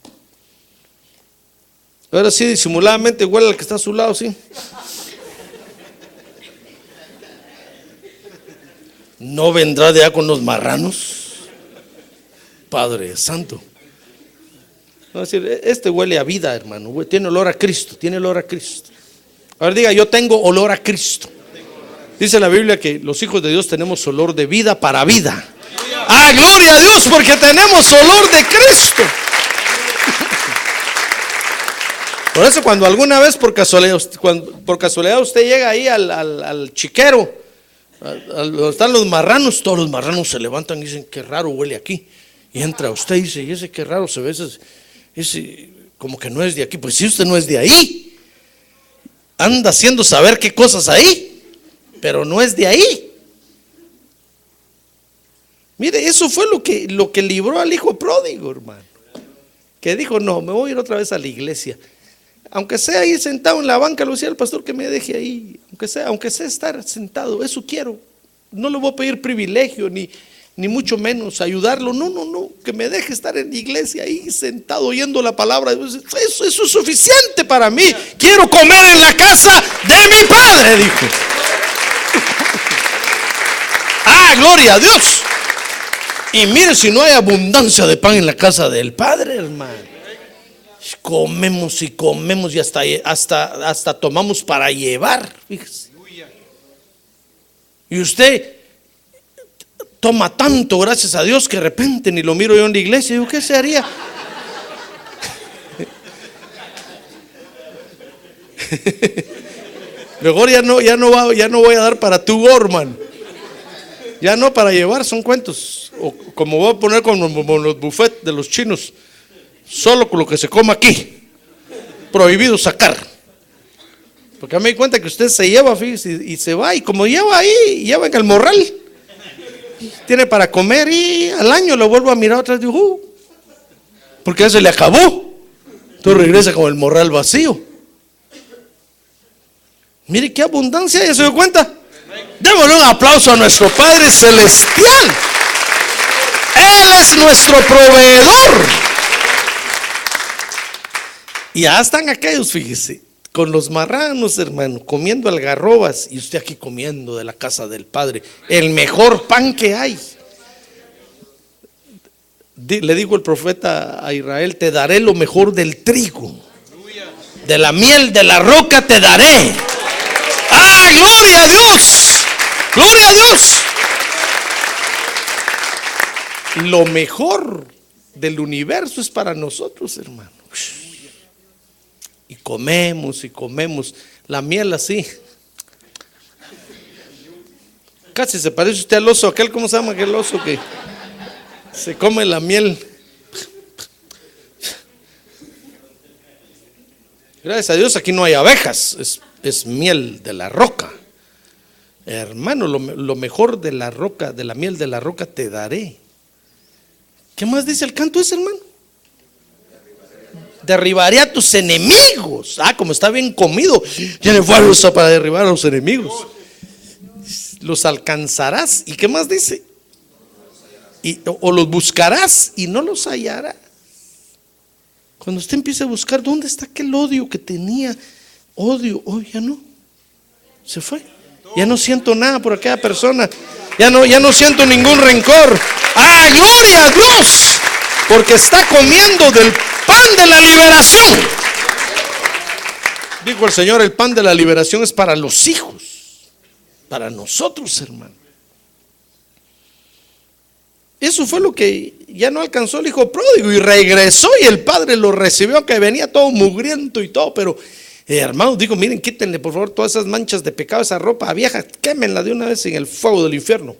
Ahora sí, disimuladamente huele al que está a su lado, sí. ¿No vendrá de allá con los marranos? Padre Santo. Va a decir: este huele a vida, hermano. Tiene olor a Cristo, tiene olor a Cristo. A ver, diga: yo tengo olor a Cristo. Dice la Biblia que los hijos de Dios tenemos olor de vida para vida. ¡Ah, gloria a Dios! Porque tenemos olor de Cristo. Por eso cuando alguna vez por casualidad usted llega ahí al chiquero, donde están los marranos, todos los marranos se levantan y dicen: qué raro huele aquí. Y entra usted y dice: y ese qué raro se ve, ese como que no es de aquí. Pues si usted no es de ahí, anda haciendo saber qué cosas ahí, pero no es de ahí. Mire, eso fue lo que libró al hijo pródigo, hermano, que dijo: no, me voy a ir otra vez a la iglesia. Aunque sea ahí sentado en la banca, lo decía el pastor, que me deje ahí, aunque sea estar sentado, eso quiero. No le voy a pedir privilegio, ni mucho menos ayudarlo. No, que me deje estar en la iglesia ahí sentado oyendo la palabra. Eso es suficiente para mí. Quiero comer en la casa de mi padre, dijo. ¡Ah, gloria a Dios! Y mire, si no hay abundancia de pan en la casa del Padre, hermano, comemos y comemos y hasta tomamos para llevar, fíjese. Y usted toma tanto, gracias a Dios, que de repente ni lo miro yo en la iglesia. Digo: ¿qué se haría? Mejor ya no voy a dar para tu hermano. Ya no para llevar, son cuentos. O como voy a poner como los buffets de los chinos, solo con lo que se coma aquí, prohibido sacar. Porque a mí me di cuenta que usted se lleva, fíjese, y se va, y como lleva ahí, lleva en el morral, tiene para comer, y al año lo vuelvo a mirar otra vez, digo, porque ya se le acabó. Entonces regresa con el morral vacío. Mire qué abundancia, ¿ya se dio cuenta? Démosle un aplauso a nuestro Padre Celestial. Él es nuestro proveedor. Y ya están aquellos, fíjese, con los marranos, hermano, comiendo algarrobas, y usted aquí comiendo de la casa del Padre el mejor pan que hay. Le dijo el profeta a Israel: te daré lo mejor del trigo, de la miel de la roca te daré. ¡Ah, gloria a Dios! ¡Gloria a Dios! Lo mejor del universo es para nosotros, hermano. Y comemos la miel así. Casi se parece usted al oso aquel, ¿cómo se llama aquel oso que se come la miel? Gracias a Dios aquí no hay abejas, es miel de la roca. Hermano, lo mejor de la roca, de la miel de la roca te daré. ¿Qué más dice el canto ese, hermano? Derribaré a tus enemigos. Ah, como está bien comido, tiene fuerza para derribar a los enemigos. Los alcanzarás. ¿Y qué más dice? O los buscarás y no los hallarás. Cuando usted empiece a buscar, ¿dónde está aquel odio que tenía? Odio, ya no. Se fue. Ya no siento nada por aquella persona. Ya no siento ningún rencor. ¡Ah, gloria a Dios! Porque está comiendo del pan de la liberación. Dijo el Señor: el pan de la liberación es para los hijos, para nosotros, hermano. Eso fue lo que ya no alcanzó el hijo pródigo, y regresó, y el padre lo recibió, que venía todo mugriento y todo, pero hermanos, digo, miren, quítenle por favor todas esas manchas de pecado, esa ropa vieja, quémenla de una vez en el fuego del infierno.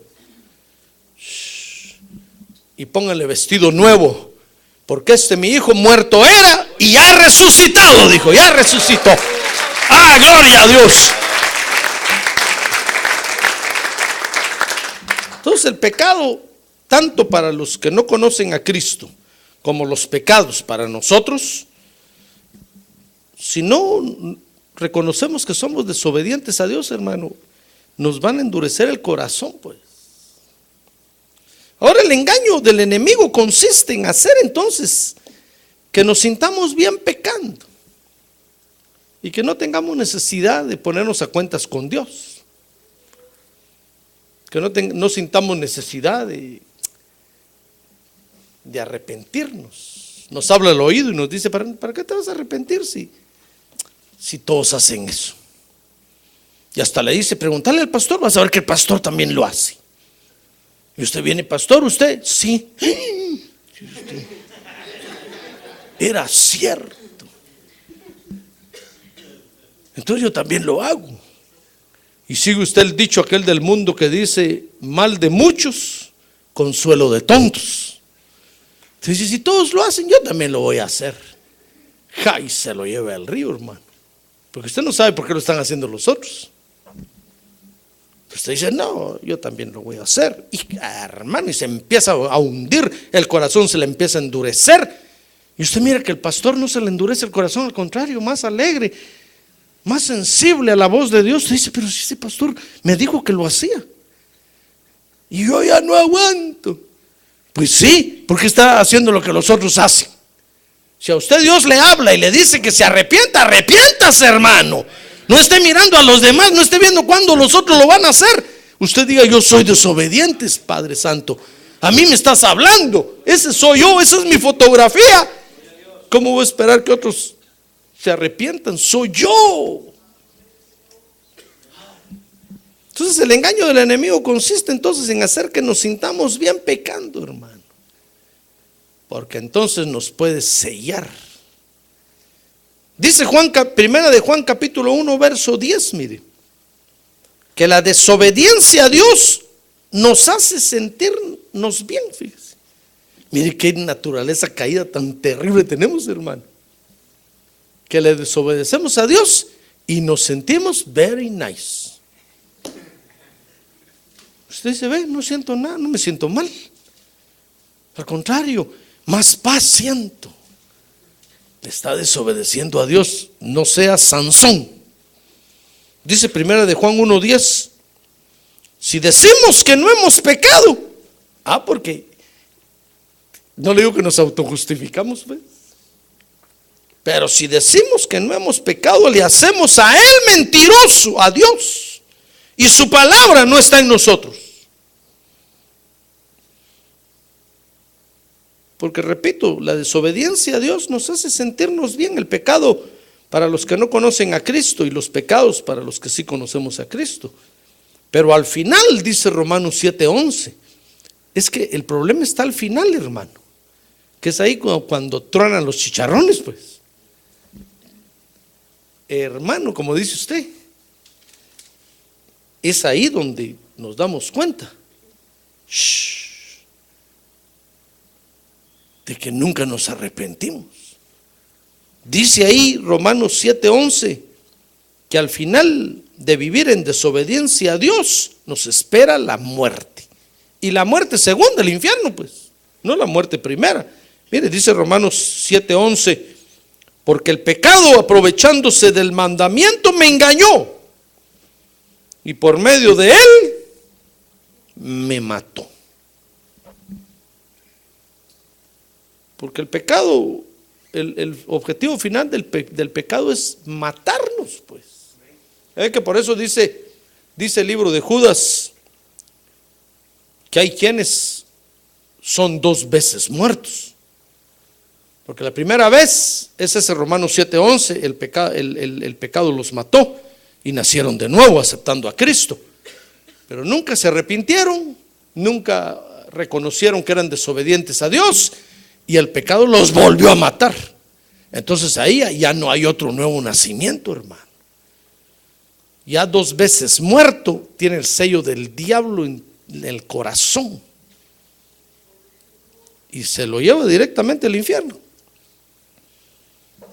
Y pónganle vestido nuevo, porque mi hijo muerto era y ya ha resucitado, dijo, ya resucitó. ¡Ah, gloria a Dios! Entonces el pecado, tanto para los que no conocen a Cristo, como los pecados para nosotros, si no reconocemos que somos desobedientes a Dios, hermano, nos van a endurecer el corazón, pues. Ahora, el engaño del enemigo consiste en hacer entonces que nos sintamos bien pecando y que no tengamos necesidad de ponernos a cuentas con Dios, que no sintamos necesidad de arrepentirnos. Nos habla al oído y nos dice: ¿para qué te vas a arrepentir si todos hacen eso? Y hasta le dice: pregúntale al pastor, vas a ver que el pastor también lo hace. Y usted viene: pastor, ¿usted? Sí. Era cierto. Entonces yo también lo hago. Y sigue usted el dicho aquel del mundo que dice: mal de muchos, consuelo de tontos. Entonces, si todos lo hacen, yo también lo voy a hacer. Y se lo lleve al río, hermano. Porque usted no sabe por qué lo están haciendo los otros. Usted dice: no, yo también lo voy a hacer. Y hermano, y se empieza a hundir, el corazón se le empieza a endurecer. Y usted mira que el pastor no se le endurece el corazón, al contrario, más alegre, más sensible a la voz de Dios. Usted dice: pero si ese pastor me dijo que lo hacía y yo ya no aguanto. Pues sí, porque está haciendo lo que los otros hacen. Si a usted Dios le habla y le dice que se arrepienta, arrepiéntase, hermano. No esté mirando a los demás, no esté viendo cuándo los otros lo van a hacer. Usted diga: yo soy desobediente, Padre Santo. A mí me estás hablando, ese soy yo, esa es mi fotografía. ¿Cómo voy a esperar que otros se arrepientan? Soy yo. Entonces el engaño del enemigo consiste entonces en hacer que nos sintamos bien pecando, hermano. Porque entonces nos puede sellar. Dice primera de Juan capítulo 1 verso 10, mire, que la desobediencia a Dios nos hace sentirnos bien, fíjese. Mire qué naturaleza caída tan terrible tenemos, hermano. Que le desobedecemos a Dios y nos sentimos very nice. Usted dice: ve, no siento nada, no me siento mal. Al contrario, más paz siento. Le está desobedeciendo a Dios. No sea Sansón. Dice primera de Juan 1:10: Si decimos que no hemos pecado, porque no le digo que nos autojustificamos, ¿ves? Pero si decimos que no hemos pecado, le hacemos a Él mentiroso, a Dios, y su palabra no está en nosotros. Porque repito, la desobediencia a Dios nos hace sentirnos bien. El pecado para los que no conocen a Cristo y los pecados para los que sí conocemos a Cristo. Pero al final, dice Romanos 7:11, es que el problema está al final, hermano, que es ahí cuando truenan los chicharrones, pues. Hermano, como dice usted, es ahí donde nos damos cuenta de que nunca nos arrepentimos. Dice ahí Romanos 7:11 que al final de vivir en desobediencia a Dios nos espera la muerte. Y la muerte segunda, el infierno, pues, no la muerte primera. Mire, dice Romanos 7:11, porque el pecado, aprovechándose del mandamiento, me engañó, y por medio de él me mató. Porque el pecado, el objetivo final del pecado es matarnos, pues. Es que por eso dice el libro de Judas que hay quienes son 2 veces muertos. Porque la primera vez es ese Romanos 7:11, el pecado los mató y nacieron de nuevo aceptando a Cristo. Pero nunca se arrepintieron, nunca reconocieron que eran desobedientes a Dios y el pecado los volvió a matar. Entonces ahí ya no hay otro nuevo nacimiento, hermano. Ya 2 veces muerto, tiene el sello del diablo en el corazón y se lo lleva directamente al infierno.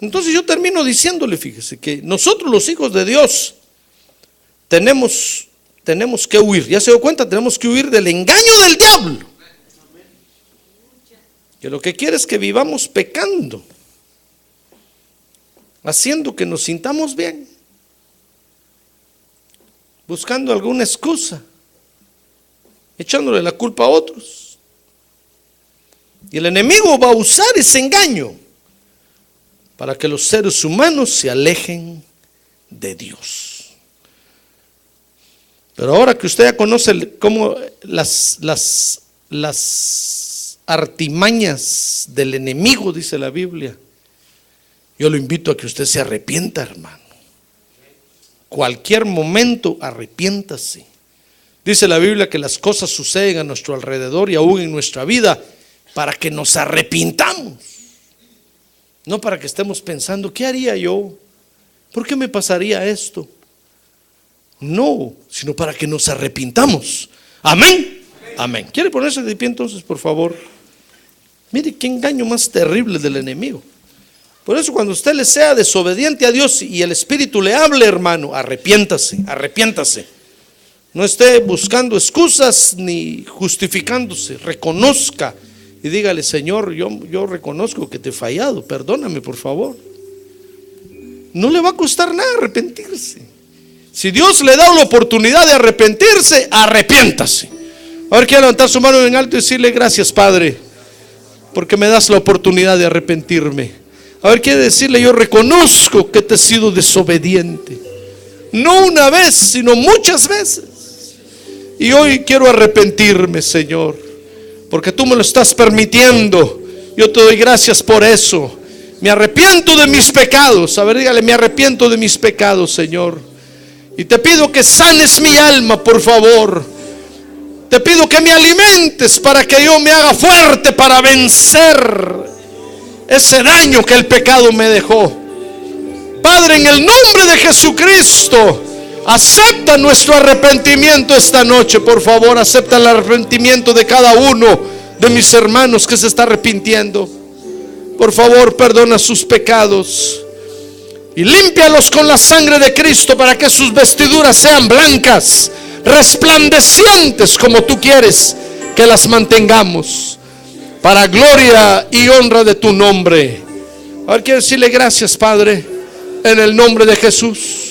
Entonces yo termino diciéndole, fíjese, que nosotros los hijos de Dios tenemos que huir. Ya se dio cuenta, tenemos que huir del engaño del diablo, que lo que quiere es que vivamos pecando, haciendo que nos sintamos bien, buscando alguna excusa, echándole la culpa a otros. Y el enemigo va a usar ese engaño para que los seres humanos se alejen de Dios. Pero ahora que usted ya conoce cómo las artimañas del enemigo, dice la Biblia, yo lo invito a que usted se arrepienta, hermano. Cualquier momento arrepiéntase. Dice la Biblia que las cosas suceden a nuestro alrededor y aún en nuestra vida para que nos arrepintamos. No para que estemos pensando, ¿qué haría yo? ¿Por qué me pasaría esto? No, sino para que nos arrepintamos. Amén. Amén. ¿Quiere ponerse de pie entonces, por favor? Mire qué engaño más terrible del enemigo. Por eso cuando usted le sea desobediente a Dios y el Espíritu le hable, hermano, arrepiéntase, arrepiéntase. No esté buscando excusas ni justificándose. Reconozca y dígale, Señor, yo reconozco que te he fallado, perdóname por favor. No le va a costar nada arrepentirse. Si Dios le da la oportunidad de arrepentirse, arrepiéntase. A ver, quiero levantar su mano en alto y decirle, gracias Padre, porque me das la oportunidad de arrepentirme. A ver, quiere decirle, yo reconozco que te he sido desobediente, no una vez, sino muchas veces, y hoy quiero arrepentirme, Señor, porque tú me lo estás permitiendo. Yo te doy gracias por eso. Me arrepiento de mis pecados. A ver, dígale, me arrepiento de mis pecados, Señor, y te pido que sanes mi alma, por favor. Te pido que me alimentes para que yo me haga fuerte para vencer ese daño que el pecado me dejó. Padre, en el nombre de Jesucristo, acepta nuestro arrepentimiento esta noche, por favor. Acepta el arrepentimiento de cada uno de mis hermanos que se está arrepintiendo. Por favor, perdona sus pecados y límpialos con la sangre de Cristo para que sus vestiduras sean blancas, resplandecientes como tú quieres que las mantengamos, para gloria y honra de tu nombre. Ahora quiero decirle gracias, Padre, en el nombre de Jesús.